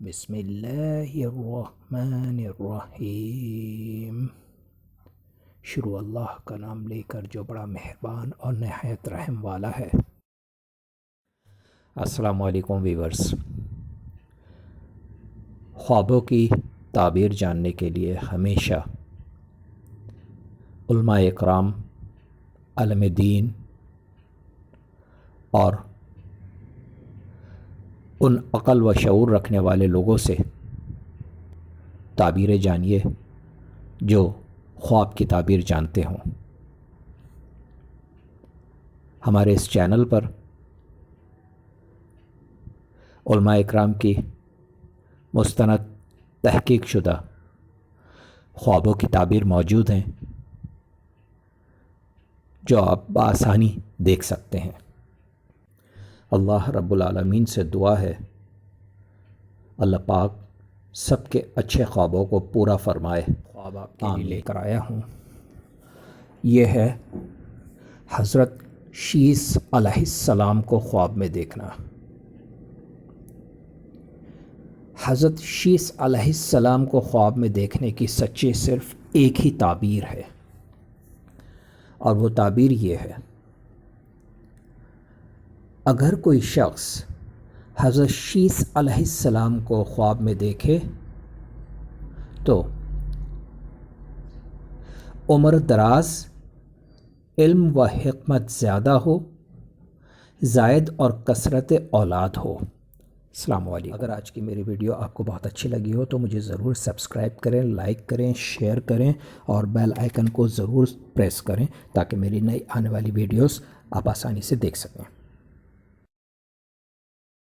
بسم اللہ الرحمن الرحیم۔ شروع اللہ کا نام لے کر جو بڑا مہربان اور نہایت رحم والا ہے۔ السلام علیکم ویورز۔ خوابوں کی تعبیر جاننے کے لیے ہمیشہ علماء اکرام، عالم دین اور ان عقل و شعور رکھنے والے لوگوں سے تعبیریں جانیے جو خواب کی تعبیر جانتے ہوں۔ ہمارے اس چینل پر علماء اکرام کی مستند تحقیق شدہ خوابوں کی تعبیر موجود ہیں جو آپ بآسانی دیکھ سکتے ہیں۔ اللہ رب العالمین سے دعا ہے اللہ پاک سب کے اچھے خوابوں کو پورا فرمائے۔ خواب آپ کے لیے لے کر آیا ہوں، یہ ہے حضرت شیس علیہ السلام کو خواب میں دیکھنا۔ حضرت شیس علیہ السلام کو خواب میں دیکھنے کی سچی صرف ایک ہی تعبیر ہے، اور وہ تعبیر یہ ہے: اگر کوئی شخص حضرت شیس علیہ السلام کو خواب میں دیکھے تو عمر دراز، علم و حکمت زیادہ ہو، زائد اور کثرت اولاد ہو۔ السلام علیکم۔ اگر آج کی میری ویڈیو آپ کو بہت اچھی لگی ہو تو مجھے ضرور سبسکرائب کریں، لائک کریں، شیئر کریں اور بیل آئیکن کو ضرور پریس کریں تاکہ میری نئی آنے والی ویڈیوز آپ آسانی سے دیکھ سکیں۔